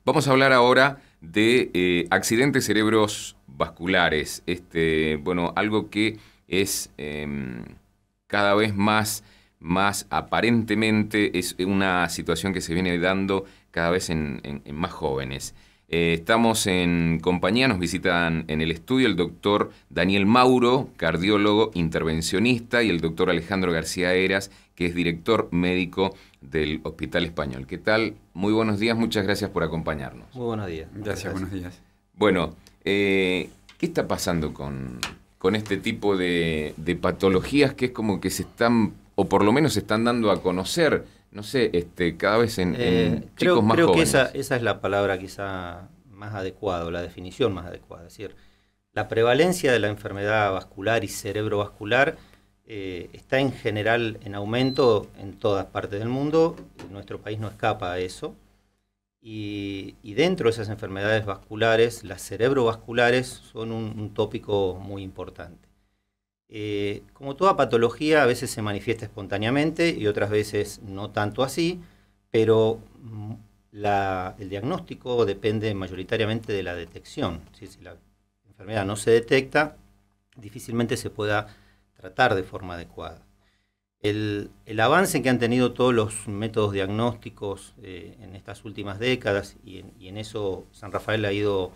Vamos a hablar ahora de accidentes cerebrovasculares. Bueno, algo que es cada vez más aparentemente es una situación que se viene dando cada vez en más jóvenes. Estamos en compañía, nos visitan en el estudio el doctor Daniel Mauro, cardiólogo intervencionista, y el doctor Alejandro García Heras, que es director médico del Hospital Español. ¿Qué tal? Muy buenos días, muchas gracias por acompañarnos. Muy buenos días. Gracias, buenos días. Bueno, ¿qué está pasando con este tipo de patologías que es como que se están, o por lo menos se están dando a conocer, no sé, cada vez en chicos más jóvenes? Creo que esa es la palabra quizá más adecuada, la definición más adecuada. Es decir, la prevalencia de la enfermedad vascular y cerebrovascular está en general en aumento en todas partes del mundo. Nuestro país no escapa a eso. Y dentro de esas enfermedades vasculares, las cerebrovasculares son un tópico muy importante. Como toda patología, a veces se manifiesta espontáneamente y otras veces no tanto así, pero el diagnóstico depende mayoritariamente de la detección. ¿Sí? Si la enfermedad no se detecta, difícilmente se pueda tratar de forma adecuada. El avance que han tenido todos los métodos diagnósticos en estas últimas décadas, y en eso San Rafael ha ido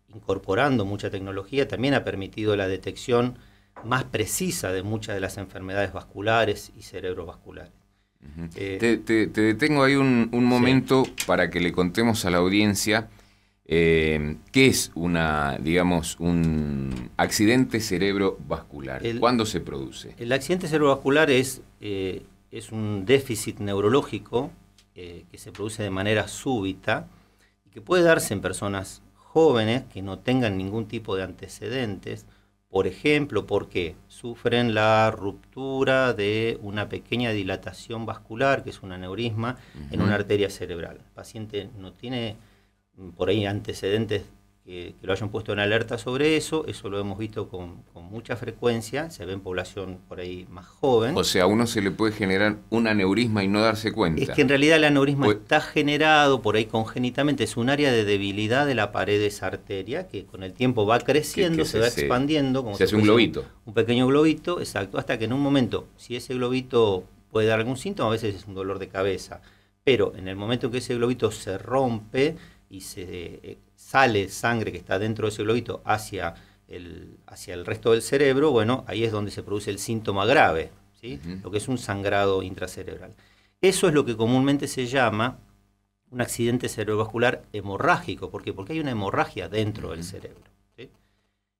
incorporando mucha tecnología, también ha permitido la detección más precisa de muchas de las enfermedades vasculares y cerebrovasculares. Uh-huh. Te detengo ahí un momento, sí, para que le contemos a la audiencia qué es un accidente cerebrovascular. ¿Cuándo se produce? El accidente cerebrovascular es un déficit neurológico que se produce de manera súbita y que puede darse en personas jóvenes que no tengan ningún tipo de antecedentes. Por ejemplo, porque sufren la ruptura de una pequeña dilatación vascular, que es un aneurisma, uh-huh, en una arteria cerebral. El paciente no tiene por ahí antecedentes que lo hayan puesto en alerta sobre eso lo hemos visto con mucha frecuencia, se ve en población por ahí más joven. O sea, a uno se le puede generar un aneurisma y no darse cuenta. Es que en realidad el aneurisma está generado por ahí congénitamente, es un área de debilidad de la pared de esa arteria que con el tiempo va creciendo, se va expandiendo. Como se hace un globito. Un pequeño globito, exacto, hasta que en un momento, si ese globito puede dar algún síntoma, a veces es un dolor de cabeza, pero en el momento en que ese globito se rompe y se sale sangre que está dentro de ese globito hacia el resto del cerebro, bueno, ahí es donde se produce el síntoma grave, ¿sí? Uh-huh. Lo que es un sangrado intracerebral. Eso es lo que comúnmente se llama un accidente cerebrovascular hemorrágico. ¿Por qué? Porque hay una hemorragia dentro, uh-huh, del cerebro, ¿sí?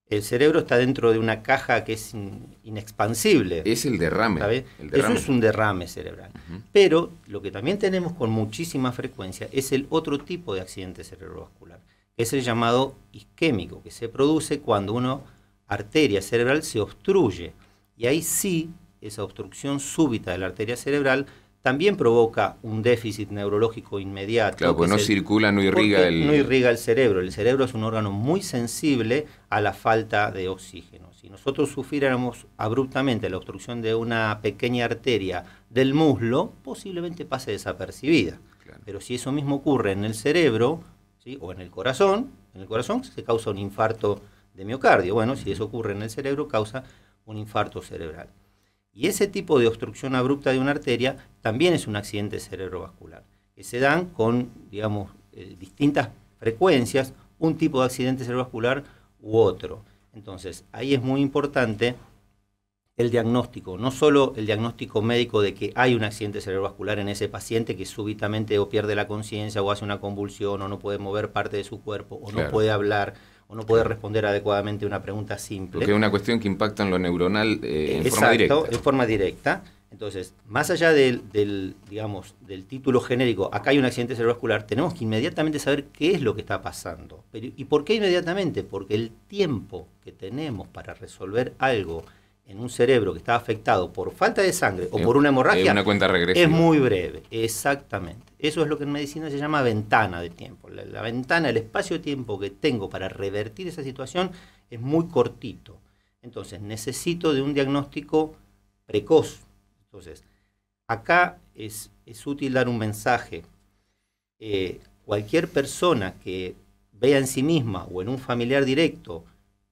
El cerebro está dentro de una caja que es inexpansible. Es el derrame. ¿Sabes? Eso es un derrame cerebral. Uh-huh. Pero lo que también tenemos con muchísima frecuencia es el otro tipo de accidente cerebrovascular, que es el llamado isquémico, que se produce cuando una arteria cerebral se obstruye. Y ahí sí, esa obstrucción súbita de la arteria cerebral también provoca un déficit neurológico inmediato. Claro, porque no circula, no irriga no irriga el cerebro. El cerebro es un órgano muy sensible a la falta de oxígeno. Si nosotros sufriéramos abruptamente la obstrucción de una pequeña arteria del muslo, posiblemente pase desapercibida. Claro. Pero si eso mismo ocurre en el cerebro, ¿sí?, o en el corazón se causa un infarto de miocardio. Bueno, si eso ocurre en el cerebro, causa un infarto cerebral. Y ese tipo de obstrucción abrupta de una arteria también es un accidente cerebrovascular, que se dan con, digamos, distintas frecuencias, un tipo de accidente cerebrovascular u otro. Entonces, ahí es muy importante el diagnóstico, no solo el diagnóstico médico de que hay un accidente cerebrovascular en ese paciente que súbitamente o pierde la conciencia o hace una convulsión o no puede mover parte de su cuerpo o no puede hablar o no puede responder adecuadamente a una pregunta simple. Porque es una cuestión que impacta en lo neuronal en forma directa. Exacto, en forma directa. Entonces, más allá del título genérico, acá hay un accidente cerebrovascular, tenemos que inmediatamente saber qué es lo que está pasando. ¿Y por qué inmediatamente? Porque el tiempo que tenemos para resolver algo en un cerebro que está afectado por falta de sangre o por una hemorragia, una cuenta regresiva, es muy breve. Exactamente. Eso es lo que en medicina se llama ventana de tiempo. La ventana, el espacio de tiempo que tengo para revertir esa situación es muy cortito. Entonces, necesito de un diagnóstico precoz. Entonces, acá es útil dar un mensaje. cualquier persona que vea en sí misma o en un familiar directo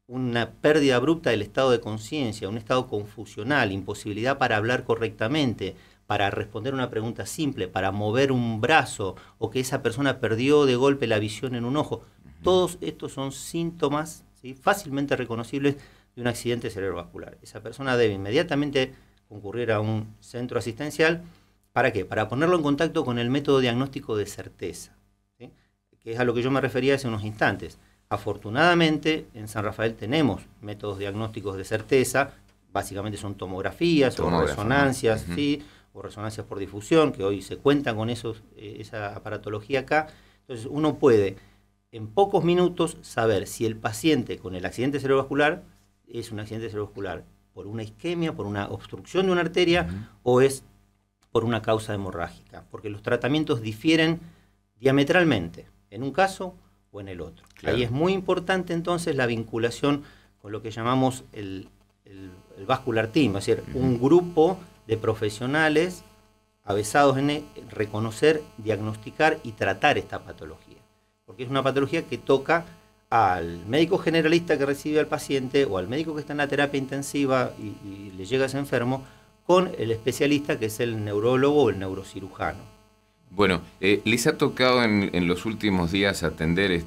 una pérdida abrupta del estado de conciencia, un estado confusional, imposibilidad para hablar correctamente, para responder una pregunta simple, para mover un brazo, o que esa persona perdió de golpe la visión en un ojo, todos estos son síntomas, ¿sí?, fácilmente reconocibles de un accidente cerebrovascular. Esa persona debe inmediatamente concurrir a un centro asistencial. ¿Para qué? Para ponerlo en contacto con el método diagnóstico de certeza, ¿sí?, que es a lo que yo me refería hace unos instantes. Afortunadamente, en San Rafael tenemos métodos diagnósticos de certeza, básicamente son tomografías o resonancias, ¿no? ¿Sí?, o resonancias por difusión, que hoy se cuentan con esa aparatología acá. Entonces uno puede en pocos minutos saber si el paciente con el accidente cerebrovascular es un accidente cerebrovascular por una isquemia, por una obstrucción de una arteria, o es por una causa hemorrágica, porque los tratamientos difieren diametralmente en un caso o en el otro. Claro. Ahí es muy importante entonces la vinculación con lo que llamamos el vascular team, es decir, un grupo de profesionales avesados en reconocer, diagnosticar y tratar esta patología, porque es una patología que toca al médico generalista que recibe al paciente o al médico que está en la terapia intensiva y le llega a ese enfermo, con el especialista que es el neurólogo o el neurocirujano. Bueno, les ha tocado en los últimos días atender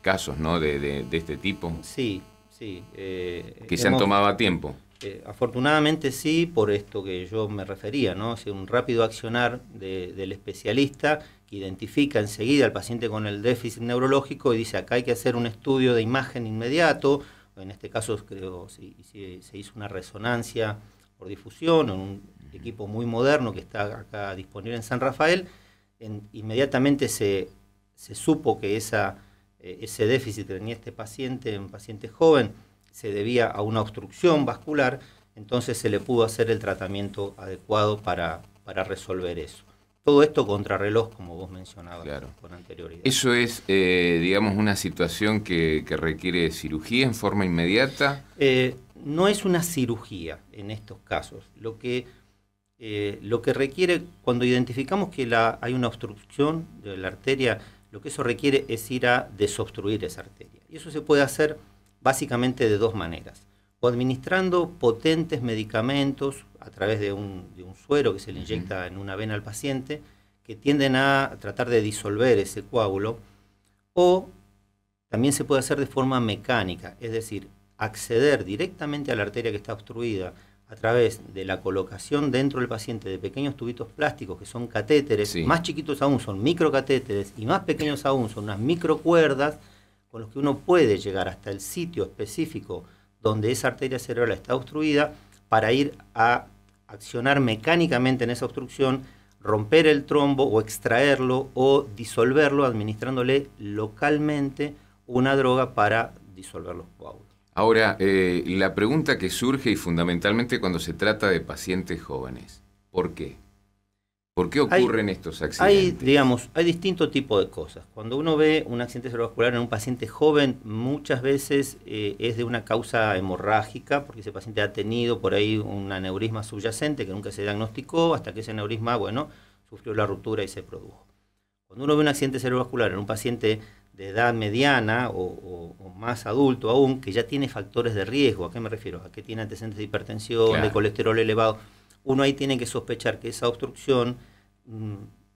casos, ¿no?, de este tipo. Sí, sí. Que se han tomado a tiempo. Afortunadamente sí, por esto que yo me refería, ¿no? O sea, un rápido accionar del especialista que identifica enseguida al paciente con el déficit neurológico y dice, acá hay que hacer un estudio de imagen inmediato. En este caso creo se hizo una resonancia por difusión en un equipo muy moderno que está acá disponible en San Rafael. Inmediatamente se supo que ese déficit que tenía este paciente, un paciente joven, se debía a una obstrucción vascular, entonces se le pudo hacer el tratamiento adecuado para resolver eso. Todo esto contrarreloj, como vos mencionabas, claro, con anterioridad. ¿Eso es, digamos, una situación que requiere cirugía en forma inmediata? No es una cirugía en estos casos. Lo que requiere, cuando identificamos que hay una obstrucción de la arteria, lo que eso requiere es ir a desobstruir esa arteria. Y eso se puede hacer básicamente de dos maneras: o administrando potentes medicamentos a través de un suero que se le inyecta en una vena al paciente, que tienden a tratar de disolver ese coágulo, o también se puede hacer de forma mecánica, es decir, acceder directamente a la arteria que está obstruida a través de la colocación dentro del paciente de pequeños tubitos plásticos que son catéteres, sí, más chiquitos aún son microcatéteres y más pequeños aún son unas microcuerdas con los que uno puede llegar hasta el sitio específico donde esa arteria cerebral está obstruida para ir a accionar mecánicamente en esa obstrucción, romper el trombo o extraerlo o disolverlo administrándole localmente una droga para disolver los coágulos. Ahora, la pregunta que surge y fundamentalmente cuando se trata de pacientes jóvenes, ¿por qué? ¿Por qué ocurren estos accidentes? Hay distintos tipos de cosas. Cuando uno ve un accidente cerebrovascular en un paciente joven, muchas veces es de una causa hemorrágica, porque ese paciente ha tenido por ahí un aneurisma subyacente que nunca se diagnosticó, hasta que ese aneurisma, sufrió la ruptura y se produjo. Cuando uno ve un accidente cerebrovascular en un paciente de edad mediana o más adulto aún, que ya tiene factores de riesgo, ¿a qué me refiero? A que tiene antecedentes de hipertensión, claro, de colesterol elevado, uno ahí tiene que sospechar que esa obstrucción,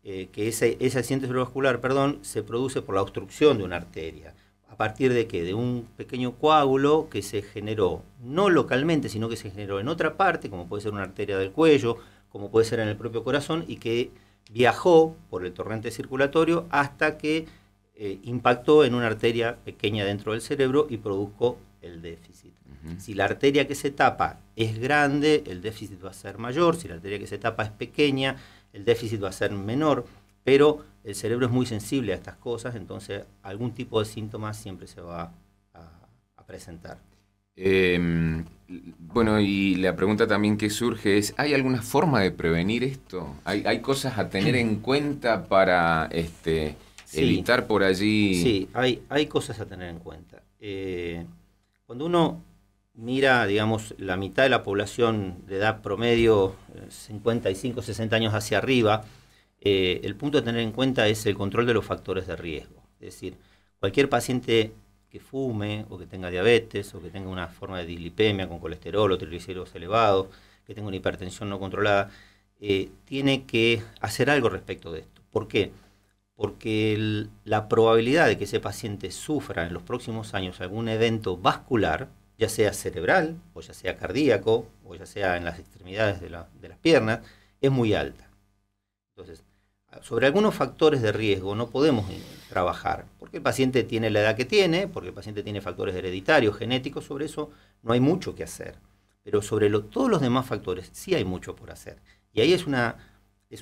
que ese accidente cerebrovascular, se produce por la obstrucción de una arteria. ¿A partir de qué? De un pequeño coágulo que se generó, no localmente, sino que se generó en otra parte, como puede ser una arteria del cuello, como puede ser en el propio corazón, y que viajó por el torrente circulatorio hasta que impactó en una arteria pequeña dentro del cerebro y produjo el déficit. Si la arteria que se tapa es grande, el déficit va a ser mayor. Si la arteria que se tapa es pequeña, el déficit va a ser menor. Pero el cerebro es muy sensible a estas cosas, entonces algún tipo de síntomas siempre se va a presentar. Bueno, y la pregunta también que surge es, ¿hay alguna forma de prevenir esto? ¿Hay cosas a tener en cuenta para evitar por allí? Sí, hay cosas a tener en cuenta. Cuando uno mira, la mitad de la población de edad promedio, 55, 60 años hacia arriba, el punto a tener en cuenta es el control de los factores de riesgo. Es decir, cualquier paciente que fume o que tenga diabetes o que tenga una forma de dislipemia con colesterol o triglicéridos elevados, que tenga una hipertensión no controlada, tiene que hacer algo respecto de esto. ¿Por qué? Porque la probabilidad de que ese paciente sufra en los próximos años algún evento vascular, ya sea cerebral, o ya sea cardíaco, o ya sea en las extremidades de las piernas, es muy alta. Entonces, sobre algunos factores de riesgo no podemos trabajar, porque el paciente tiene la edad que tiene, porque el paciente tiene factores hereditarios, genéticos, sobre eso no hay mucho que hacer. Pero sobre todos los demás factores sí hay mucho por hacer. Y ahí es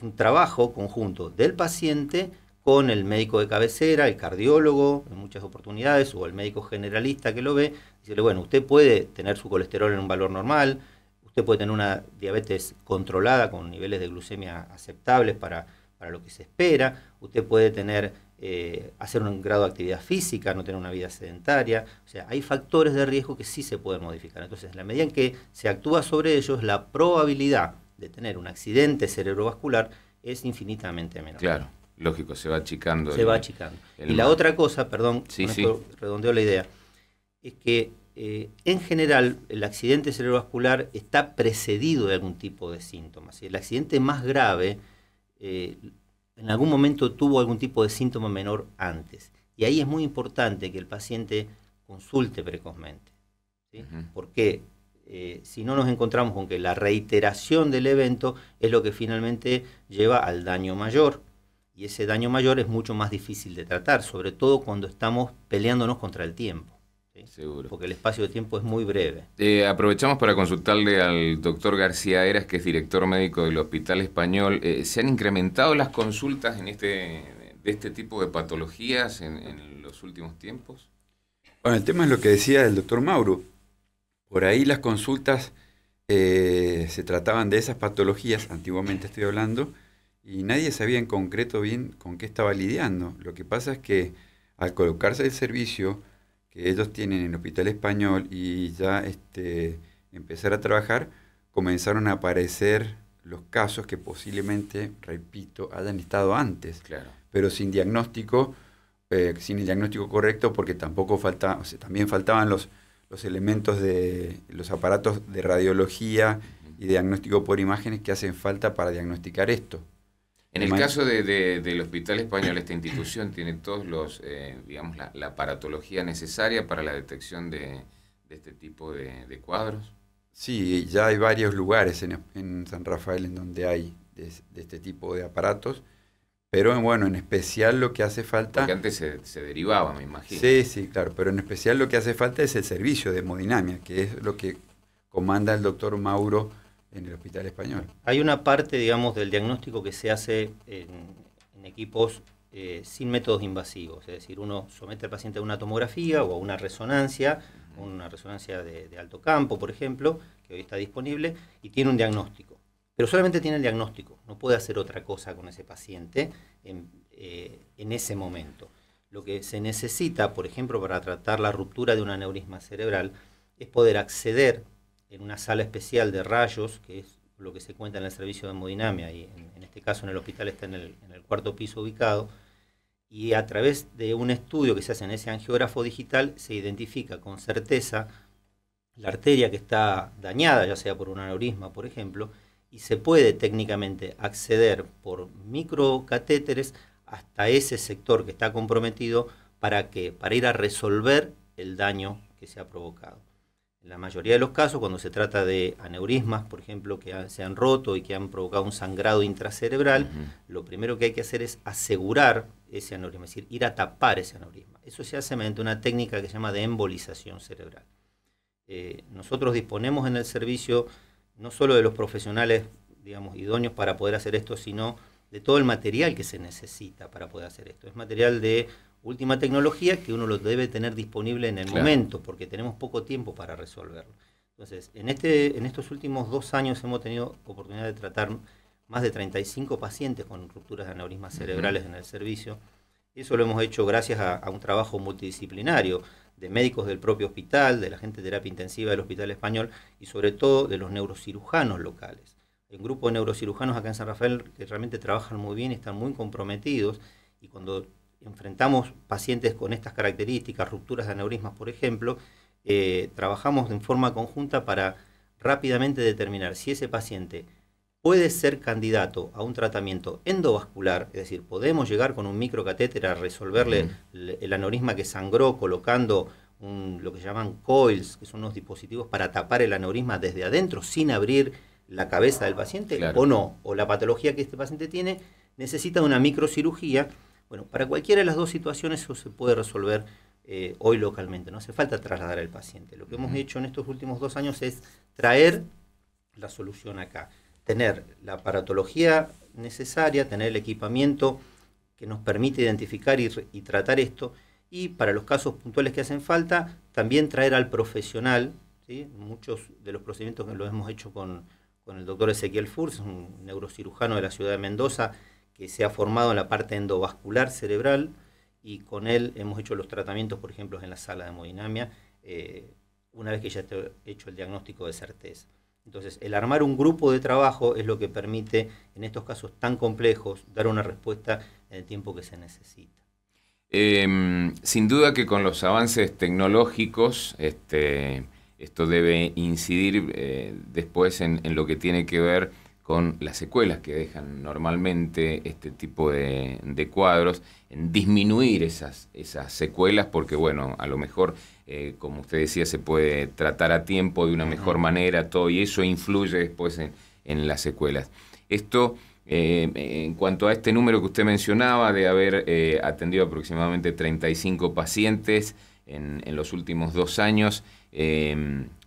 un trabajo conjunto del paciente con el médico de cabecera, el cardiólogo, en muchas oportunidades, o el médico generalista que lo ve, decirle, bueno, usted puede tener su colesterol en un valor normal, usted puede tener una diabetes controlada con niveles de glucemia aceptables para lo que se espera, usted puede hacer un grado de actividad física, no tener una vida sedentaria, o sea, hay factores de riesgo que sí se pueden modificar. Entonces, en la medida en que se actúa sobre ellos, la probabilidad de tener un accidente cerebrovascular es infinitamente menor. Claro, lógico, se va achicando. Se va achicando. Y la otra cosa, perdón, sí, con esto redondeo la idea, es que en general el accidente cerebrovascular está precedido de algún tipo de síntomas. El accidente más grave en algún momento tuvo algún tipo de síntoma menor antes. Y ahí es muy importante que el paciente consulte precozmente, ¿sí? Porque si no nos encontramos con que la reiteración del evento es lo que finalmente lleva al daño mayor. Y ese daño mayor es mucho más difícil de tratar, sobre todo cuando estamos peleándonos contra el tiempo. ¿Sí? Seguro. Porque el espacio de tiempo es muy breve. Aprovechamos para consultarle al doctor García Heras, que es director médico del Hospital Español. ¿Se han incrementado las consultas de este tipo de patologías en los últimos tiempos? Bueno, el tema es lo que decía el doctor Mauro. Por ahí las consultas se trataban de esas patologías, antiguamente estoy hablando, y nadie sabía en concreto bien con qué estaba lidiando. Lo que pasa es que al colocarse el servicio que ellos tienen en el Hospital Español y ya empezar a trabajar, comenzaron a aparecer los casos que posiblemente, repito, hayan estado antes, claro, pero sin diagnóstico, sin el diagnóstico correcto, porque tampoco falta, o sea, también faltaban los elementos de los aparatos de radiología y diagnóstico por imágenes que hacen falta para diagnosticar esto. En el caso del Hospital Español, esta institución tiene todos los, digamos, la aparatología necesaria para la detección de este tipo de cuadros. Sí, ya hay varios lugares en San Rafael en donde hay de este tipo de aparatos, pero bueno, en especial lo que hace falta... Porque antes se derivaba, me imagino. Sí, claro, pero en especial lo que hace falta es el servicio de hemodinámica, que es lo que comanda el doctor Mauro en el Hospital Español. Hay una parte, digamos, del diagnóstico que se hace en equipos sin métodos invasivos, es decir, uno somete al paciente a una tomografía o a una resonancia de alto campo, por ejemplo, que hoy está disponible, y tiene un diagnóstico. Pero solamente tiene el diagnóstico, no puede hacer otra cosa con ese paciente en ese momento. Lo que se necesita, por ejemplo, para tratar la ruptura de un aneurisma cerebral, es poder acceder en una sala especial de rayos, que es lo que se cuenta en el servicio de hemodinamia, y en este caso en el hospital está en el cuarto piso ubicado, y a través de un estudio que se hace en ese angiógrafo digital se identifica con certeza la arteria que está dañada, ya sea por un aneurisma, por ejemplo, y se puede técnicamente acceder por microcatéteres hasta ese sector que está comprometido para ir a resolver el daño que se ha provocado. En la mayoría de los casos, cuando se trata de aneurismas, por ejemplo, que se han roto y que han provocado un sangrado intracerebral, lo primero que hay que hacer es asegurar ese aneurisma, es decir, ir a tapar ese aneurisma. Eso se hace mediante una técnica que se llama de embolización cerebral. Nosotros disponemos en el servicio no solo de los profesionales, digamos, idóneos para poder hacer esto, sino de todo el material que se necesita para poder hacer esto. Es material de última tecnología que uno lo debe tener disponible en el momento, porque tenemos poco tiempo para resolverlo. Entonces, en estos últimos 2 años hemos tenido oportunidad de tratar más de 35 pacientes con rupturas de aneurismas cerebrales en el servicio. Eso lo hemos hecho gracias a un trabajo multidisciplinario de médicos del propio hospital, de la gente de terapia intensiva del Hospital Español y sobre todo de los neurocirujanos locales. un grupo de neurocirujanos acá en San Rafael que realmente trabajan muy bien, están muy comprometidos, y cuando enfrentamos pacientes con estas características, rupturas de aneurismas, por ejemplo, trabajamos en forma conjunta para rápidamente determinar si ese paciente puede ser candidato a un tratamiento endovascular, es decir, podemos llegar con un microcatéter a resolverle el aneurisma que sangró colocando lo que se llaman coils, que son unos dispositivos para tapar el aneurisma desde adentro sin abrir la cabeza del paciente, claro, o no, o la patología que este paciente tiene necesita de una microcirugía. Bueno, para cualquiera de las dos situaciones eso se puede resolver hoy localmente, no hace falta trasladar al paciente. Lo que hemos hecho en estos últimos 2 años es traer la solución acá, tener la aparatología necesaria, tener el equipamiento que nos permite identificar y tratar esto, y para los casos puntuales que hacen falta, también traer al profesional, ¿sí? Muchos de los procedimientos que lo hemos hecho con el doctor Ezequiel Furs, un neurocirujano de la ciudad de Mendoza, que se ha formado en la parte endovascular cerebral, y con él hemos hecho los tratamientos, por ejemplo, en la sala de hemodinamia, una vez que ya está hecho el diagnóstico de certeza. Entonces, el armar un grupo de trabajo es lo que permite, en estos casos tan complejos, dar una respuesta en el tiempo que se necesita. Sin duda que con los avances tecnológicos, esto debe incidir después en lo que tiene que ver con las secuelas que dejan normalmente este tipo de cuadros, en disminuir esas secuelas, porque bueno, a lo mejor, como usted decía, se puede tratar a tiempo de una mejor manera, todo, y eso influye después en las secuelas. Esto, en cuanto a este número que usted mencionaba, de haber atendido aproximadamente 35 pacientes en los últimos 2 años,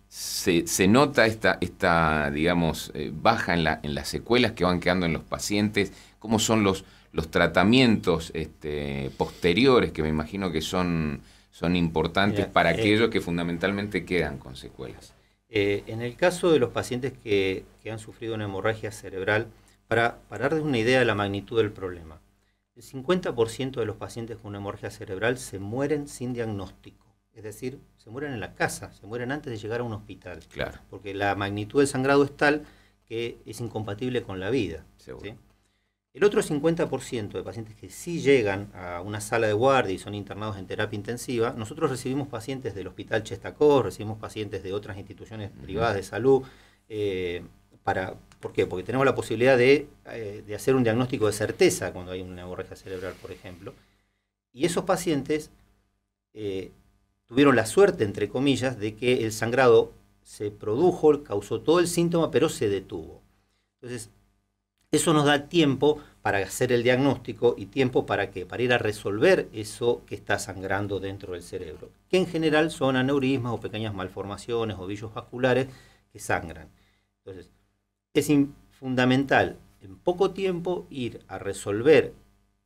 se nota esta digamos, baja en las secuelas que van quedando en los pacientes. ¿Cómo son los tratamientos posteriores, que me imagino que son importantes para aquellos que fundamentalmente quedan con secuelas? En el caso de los pacientes que han sufrido una hemorragia cerebral, para darles una idea de la magnitud del problema, el 50% de los pacientes con una hemorragia cerebral se mueren sin diagnóstico. Es decir, se mueren en la casa, se mueren antes de llegar a un hospital. Claro. Porque la magnitud del sangrado es tal que es incompatible con la vida. ¿Sí? El otro 50% de pacientes que sí llegan a una sala de guardia y son internados en terapia intensiva, nosotros recibimos pacientes del Hospital Chestacó, recibimos pacientes de otras instituciones privadas de salud. ¿Por qué? Porque tenemos la posibilidad de hacer un diagnóstico de certeza cuando hay una hemorragia cerebral, por ejemplo. Y esos pacientes tuvieron la suerte, entre comillas, de que el sangrado se produjo, causó todo el síntoma, pero se detuvo. Entonces, eso nos da tiempo para hacer el diagnóstico y tiempo para ¿qué? Para ir a resolver eso que está sangrando dentro del cerebro, que en general son aneurismas o pequeñas malformaciones o ovillos vasculares que sangran. Entonces, es fundamental en poco tiempo ir a resolver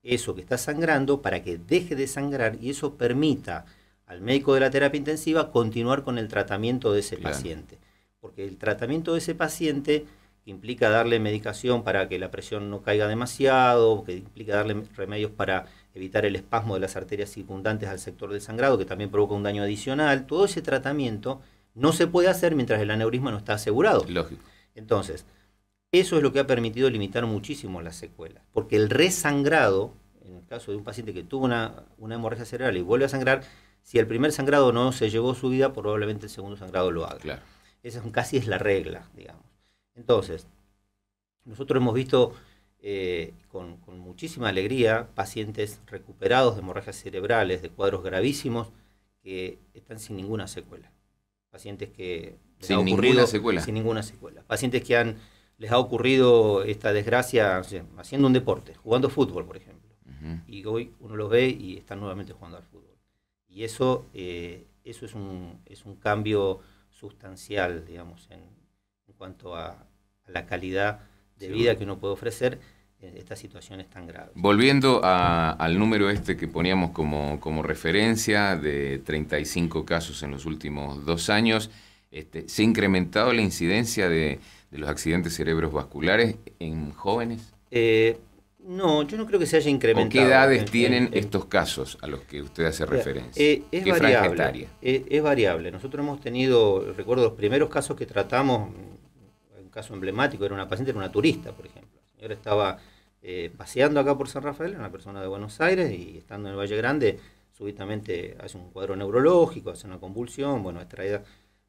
eso que está sangrando para que deje de sangrar y eso permita al médico de la terapia intensiva continuar con el tratamiento de ese paciente. Porque el tratamiento de ese paciente implica darle medicación para que la presión no caiga demasiado, que implica darle remedios para evitar el espasmo de las arterias circundantes al sector del sangrado, que también provoca un daño adicional. Todo ese tratamiento no se puede hacer mientras el aneurisma no está asegurado. Lógico. Entonces, eso es lo que ha permitido limitar muchísimo las secuelas. Porque el resangrado, en el caso de un paciente que tuvo una hemorragia cerebral y vuelve a sangrar, si el primer sangrado no se llevó su vida, probablemente el segundo sangrado lo haga. Claro. Esa casi es la regla, digamos. Entonces, nosotros hemos visto con muchísima alegría pacientes recuperados de hemorragias cerebrales, de cuadros gravísimos, que están sin ninguna secuela. Pacientes que sin ninguna secuela. Sin ninguna secuela. Pacientes que les ha ocurrido esta desgracia, o sea, haciendo un deporte, jugando fútbol, por ejemplo. Y hoy uno los ve y están nuevamente jugando al fútbol. Y eso es un cambio sustancial, digamos, en cuanto a la calidad de vida que uno puede ofrecer en estas situaciones tan graves. Volviendo al número que poníamos como referencia de 35 casos en los últimos 2 años, ¿se ha incrementado la incidencia de los accidentes cerebrovasculares en jóvenes? No, yo no creo que se haya incrementado. ¿O qué edades tienen estos casos a los que usted hace referencia? Es variable. Es variable. Nosotros hemos tenido, recuerdo los primeros casos que tratamos, caso emblemático, era una paciente, era una turista, por ejemplo. La señora estaba paseando acá por San Rafael, una persona de Buenos Aires, y estando en el Valle Grande, súbitamente hace un cuadro neurológico, hace una convulsión, bueno, es traída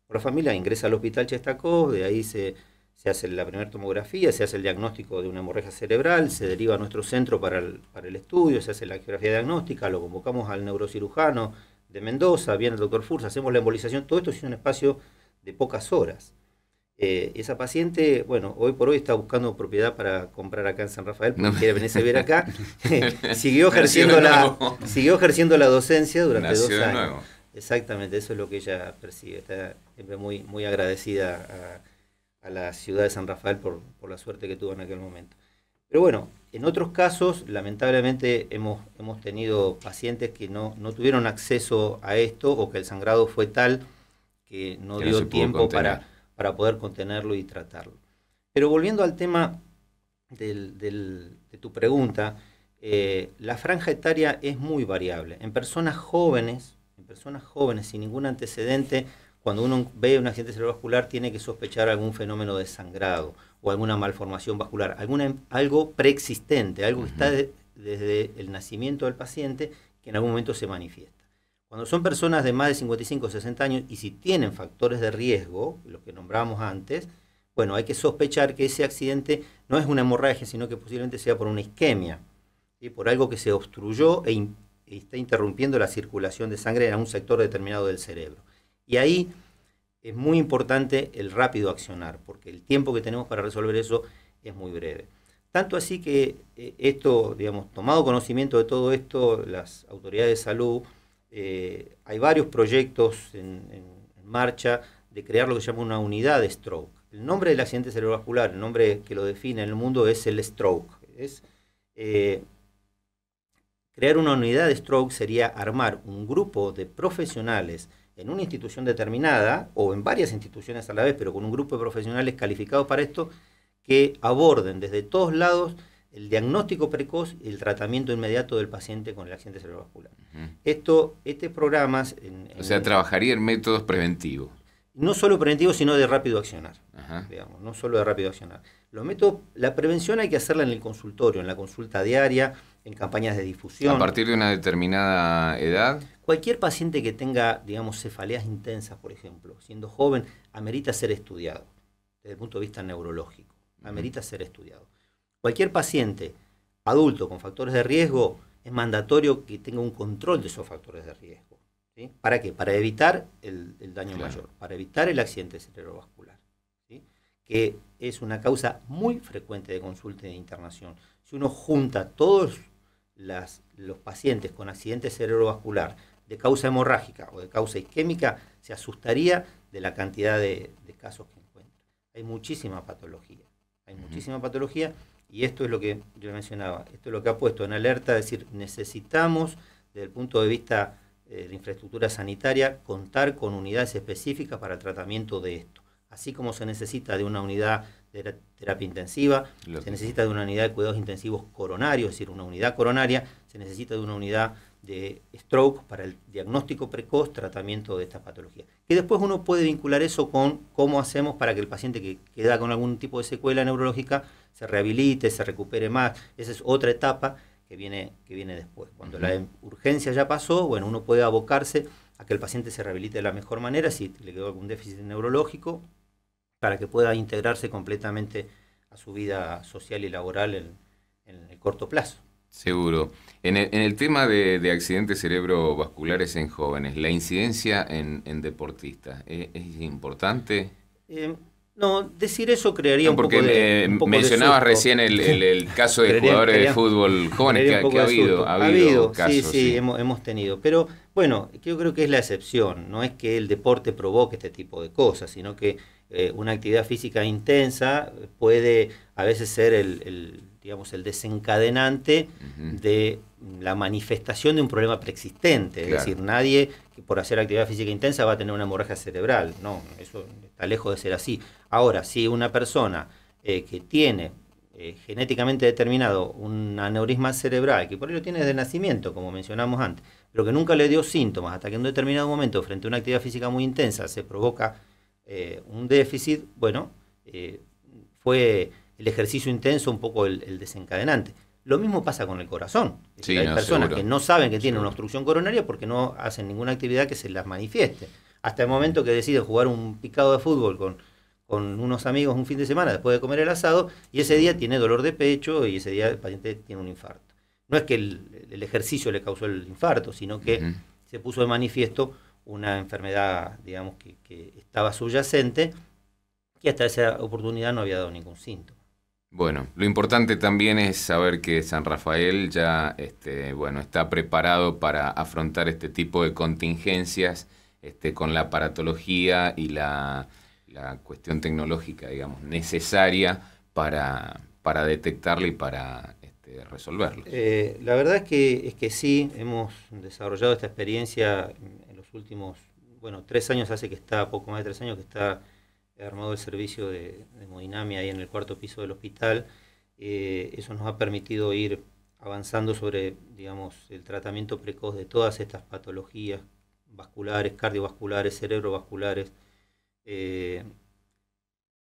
por la familia, ingresa al hospital Chestakov, de ahí se hace la primera tomografía, se hace el diagnóstico de una hemorragia cerebral, se deriva a nuestro centro para el estudio, se hace la geografía diagnóstica, lo convocamos al neurocirujano de Mendoza, viene el doctor Furs, hacemos la embolización, todo esto es un espacio de pocas horas. Esa paciente, bueno, hoy por hoy está buscando propiedad para comprar acá en San Rafael, porque quiere venirse a ver acá. siguió ejerciendo la docencia durante 2 años. Nuevo. Exactamente, eso es lo que ella percibe. Está siempre muy, muy agradecida a la ciudad de San Rafael por la suerte que tuvo en aquel momento. Pero bueno, en otros casos, lamentablemente, hemos tenido pacientes que no tuvieron acceso a esto, o que el sangrado fue tal que no dio tiempo para poder contenerlo y tratarlo. Pero volviendo al tema de tu pregunta, la franja etaria es muy variable. En personas jóvenes sin ningún antecedente, cuando uno ve un accidente cerebrovascular tiene que sospechar algún fenómeno de sangrado o alguna malformación vascular, algo preexistente, algo que está desde el nacimiento del paciente, que en algún momento se manifiesta. Cuando son personas de más de 55 o 60 años y si tienen factores de riesgo, los que nombramos antes, bueno, hay que sospechar que ese accidente no es una hemorragia, sino que posiblemente sea por una isquemia, ¿sí? Por algo que se obstruyó e está interrumpiendo la circulación de sangre en un sector determinado del cerebro. Y ahí es muy importante el rápido accionar, porque el tiempo que tenemos para resolver eso es muy breve. Tanto así que esto, digamos, tomado conocimiento de todo esto, las autoridades de salud, hay varios proyectos en marcha de crear lo que se llama una unidad de stroke. El nombre del accidente cerebrovascular, el nombre que lo define en el mundo es el stroke. Crear una unidad de stroke sería armar un grupo de profesionales en una institución determinada, o en varias instituciones a la vez, pero con un grupo de profesionales calificados para esto, que aborden desde todos lados el diagnóstico precoz y el tratamiento inmediato del paciente con el accidente cerebrovascular. Este programa... O sea, trabajaría en métodos preventivos. No solo preventivos, sino de rápido accionar. Digamos, no solo de rápido accionar. Los métodos, la prevención hay que hacerla en el consultorio, en la consulta diaria, en campañas de difusión. ¿A partir de una determinada edad? Cualquier paciente que tenga, digamos, cefaleas intensas, por ejemplo, siendo joven, amerita ser estudiado, desde el punto de vista neurológico. Amerita ser estudiado. Cualquier paciente adulto con factores de riesgo es mandatorio que tenga un control de esos factores de riesgo. ¿Sí? ¿Para qué? Para evitar el daño mayor, para evitar el accidente cerebrovascular, ¿sí? Que es una causa muy frecuente de consulta y de internación. Si uno junta todos los pacientes con accidente cerebrovascular de causa hemorrágica o de causa isquémica, se asustaría de la cantidad de casos que encuentra. Hay muchísima patología. Y esto es lo que yo mencionaba, esto es lo que ha puesto en alerta, es decir, necesitamos, desde el punto de vista de infraestructura sanitaria, contar con unidades específicas para el tratamiento de esto. Así como se necesita de una unidad de terapia intensiva, se necesita de una unidad de cuidados intensivos coronarios, es decir, una unidad coronaria, se necesita de una unidad de stroke para el diagnóstico precoz, tratamiento de esta patología. Que después uno puede vincular eso con cómo hacemos para que el paciente que queda con algún tipo de secuela neurológica se rehabilite, se recupere más. Esa es otra etapa que viene después. Cuando la urgencia ya pasó, bueno, uno puede abocarse a que el paciente se rehabilite de la mejor manera, si le quedó algún déficit neurológico, para que pueda integrarse completamente a su vida social y laboral en el corto plazo. Seguro. En el tema de accidentes cerebrovasculares en jóvenes, ¿la incidencia en deportistas es importante? No, decir eso crearía un poco de susto. Mencionabas recién el caso de jugadores de fútbol jóvenes que ha habido casos. Sí, hemos tenido. Pero bueno, yo creo que es la excepción. No es que el deporte provoque este tipo de cosas, sino que una actividad física intensa puede a veces ser el desencadenante de la manifestación de un problema preexistente. Es decir, nadie que por hacer actividad física intensa va a tener una hemorragia cerebral. No, eso está lejos de ser así. Ahora, si una persona que tiene genéticamente determinado un aneurisma cerebral, que por ello tiene desde nacimiento, como mencionamos antes, pero que nunca le dio síntomas, hasta que en un determinado momento, frente a una actividad física muy intensa, se provoca un déficit, bueno, fue el ejercicio intenso un poco el desencadenante. Lo mismo pasa con el corazón. Sí, hay personas seguro. que no saben que tienen Seguro. una obstrucción coronaria porque no hacen ninguna actividad que se las manifieste. Hasta el momento que deciden jugar un picado de fútbol con unos amigos un fin de semana después de comer el asado, y ese día tiene dolor de pecho y ese día el paciente tiene un infarto. No es que el ejercicio le causó el infarto, sino que se puso de manifiesto una enfermedad, digamos, que estaba subyacente, y hasta esa oportunidad no había dado ningún síntoma. Bueno, lo importante también es saber que San Rafael ya bueno, está preparado para afrontar este tipo de contingencias con la aparatología y la cuestión tecnológica, digamos, necesaria para detectarla y para resolverlo. La verdad es que sí, hemos desarrollado esta experiencia en los últimos, 3 años, hace que está, poco más de 3 años que está armado el servicio de hemodinamia ahí en el 4º piso del hospital. Eso nos ha permitido ir avanzando sobre, digamos, el tratamiento precoz de todas estas patologías vasculares, cardiovasculares, cerebrovasculares,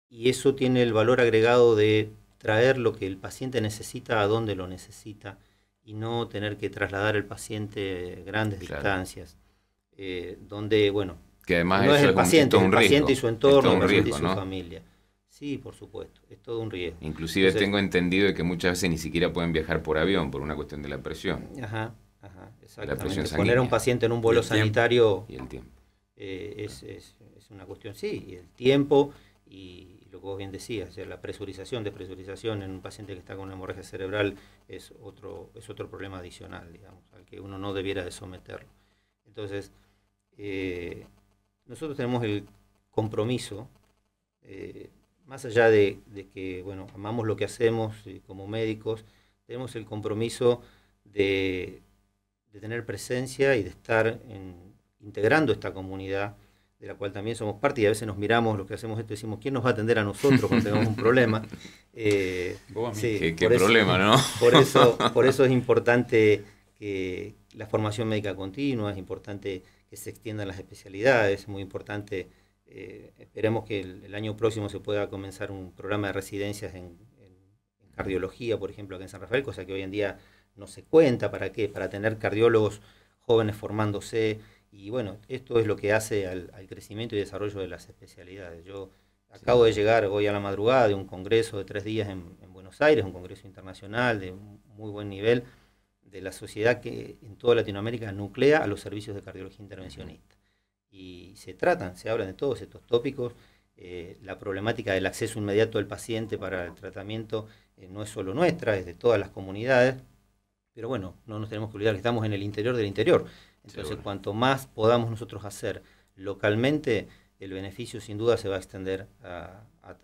y eso tiene el valor agregado de traer lo que el paciente necesita a donde lo necesita y no tener que trasladar al paciente grandes distancias, donde, que además no es el paciente, el paciente y su entorno, el paciente riesgo, y su ¿no? familia. Sí, por supuesto, es todo un riesgo. Inclusive entonces, tengo entendido de que muchas veces ni siquiera pueden viajar por avión por una cuestión de la presión. Ajá, exactamente. La presión sanguínea. Poner a un paciente en un vuelo sanitario y el tiempo. Es una cuestión, sí, y el tiempo y lo que vos bien decías, o sea, la presurización, despresurización en un paciente que está con una hemorragia cerebral es otro problema adicional, digamos, al que uno no debiera de someterlo. Entonces, nosotros tenemos el compromiso, más allá de que, amamos lo que hacemos como médicos, tenemos el compromiso de tener presencia y de estar integrando esta comunidad, de la cual también somos parte, y a veces nos miramos lo que hacemos esto y decimos, ¿quién nos va a atender a nosotros cuando tengamos un problema? Sí, ¿Qué problema, ¿no? Por eso es importante que la formación médica continua, es importante que se extiendan las especialidades, es muy importante, esperemos que el año próximo se pueda comenzar un programa de residencias en cardiología, por ejemplo, aquí en San Rafael, cosa que hoy en día no se cuenta. ¿Para qué? Para tener cardiólogos jóvenes formándose, y esto es lo que hace al crecimiento y desarrollo de las especialidades. Yo acabo de llegar hoy a la madrugada de un congreso de 3 días en Buenos Aires, un congreso internacional de muy buen nivel, de la sociedad que en toda Latinoamérica nuclea a los servicios de cardiología intervencionista. Y se hablan de todos estos tópicos. La problemática del acceso inmediato del paciente para el tratamiento no es solo nuestra, es de todas las comunidades, pero no nos tenemos que olvidar que estamos en el interior del interior. Entonces, cuanto más podamos nosotros hacer localmente, el beneficio sin duda se va a extender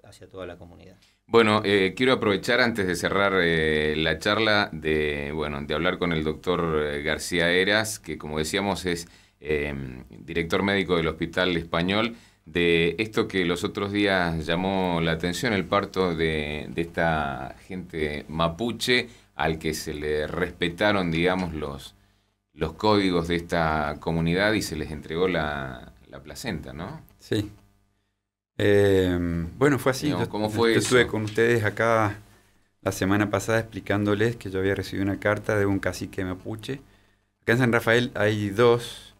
hacia toda la comunidad. Bueno, quiero aprovechar antes de cerrar la charla de hablar con el doctor García Heras, que como decíamos es director médico del Hospital Español, de esto que los otros días llamó la atención, el parto de esta gente mapuche, al que se le respetaron, digamos, los códigos de esta comunidad y se les entregó la placenta, ¿no? Sí. Fue así. Digamos, ¿cómo fue yo eso? estuve con ustedes acá la semana pasada explicándoles que yo había recibido una carta de un cacique mapuche. Acá en San Rafael hay 2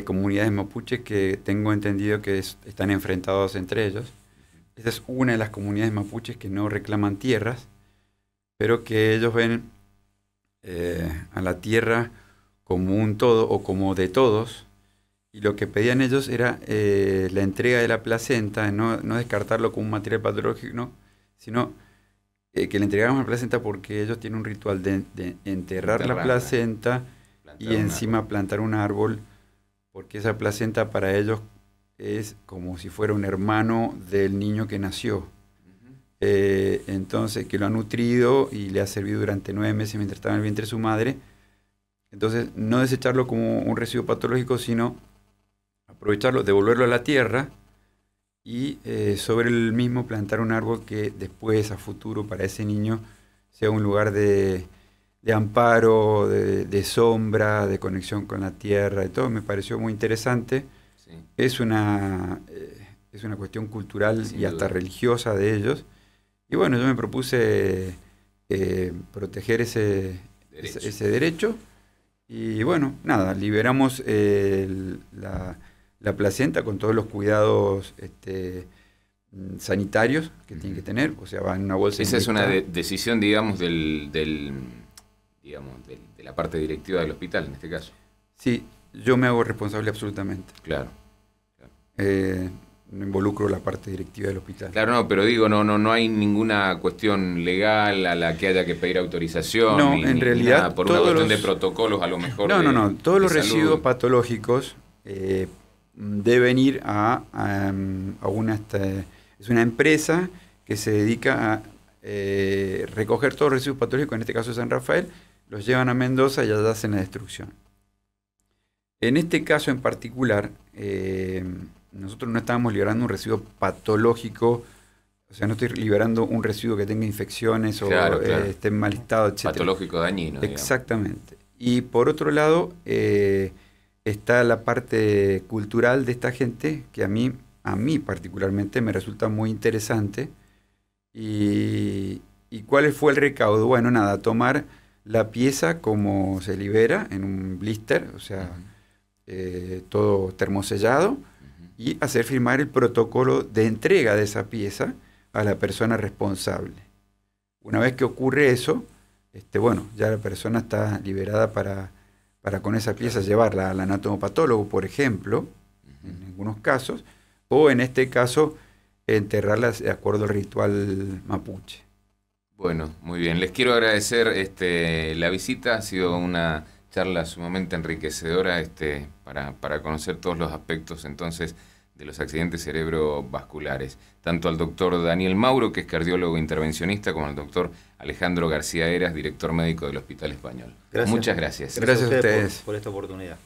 comunidades mapuches que tengo entendido que están enfrentados entre ellos. Esta es una de las comunidades mapuches que no reclaman tierras, pero que ellos ven a la tierra como un todo o como de todos, y lo que pedían ellos era la entrega de la placenta, no descartarlo como un material patológico, ¿no? Sino que le entregáramos la placenta porque ellos tienen un ritual de enterrar la placenta y encima plantar un árbol, porque esa placenta para ellos es como si fuera un hermano del niño que nació. Entonces, que lo ha nutrido y le ha servido durante 9 meses mientras estaba en el vientre de su madre. Entonces, no desecharlo como un residuo patológico, sino aprovecharlo, devolverlo a la tierra y sobre el mismo plantar un árbol que después, a futuro, para ese niño sea un lugar de amparo, de sombra, de conexión con la tierra y todo. Me pareció muy interesante. Sí. Es una cuestión cultural y hasta religiosa de ellos. Y bueno, yo me propuse proteger ese derecho. Y bueno, nada, liberamos la placenta con todos los cuidados sanitarios que tiene que tener, o sea, va en una bolsa. Esa es una decisión, digamos, de la parte directiva del hospital, en este caso. Sí, yo me hago responsable absolutamente. Claro. No involucro la parte directiva del hospital. Claro, no, pero digo, no hay ninguna cuestión legal a la que haya que pedir autorización. No, en realidad, nada, por una cuestión de protocolos a lo mejor. No. Todos los residuos salud patológicos deben ir a una... es una empresa que se dedica a recoger todos los residuos patológicos, en este caso de San Rafael, los llevan a Mendoza y allá hacen la destrucción. En este caso en particular, nosotros no estábamos liberando un residuo patológico, o sea, no estoy liberando un residuo que tenga infecciones o claro. esté en mal estado, etc. Patológico dañino. Exactamente. Digamos. Y por otro lado, está la parte cultural de esta gente, que a mí particularmente me resulta muy interesante. ¿Y cuál fue el recaudo? Bueno, nada, tomar la pieza como se libera en un blister, o sea, todo termosellado, y hacer firmar el protocolo de entrega de esa pieza a la persona responsable. Una vez que ocurre eso, bueno, ya la persona está liberada para con esa pieza llevarla al anatomopatólogo, por ejemplo, en algunos casos, o en este caso, enterrarla de acuerdo al ritual mapuche. Bueno, muy bien. Les quiero agradecer la visita. Ha sido una charla sumamente enriquecedora para conocer todos los aspectos entonces de los accidentes cerebrovasculares. Tanto al doctor Daniel Mauro, que es cardiólogo intervencionista, como al doctor Alejandro García Heras, director médico del Hospital Español. Gracias. Muchas gracias. Gracias a ustedes por esta oportunidad.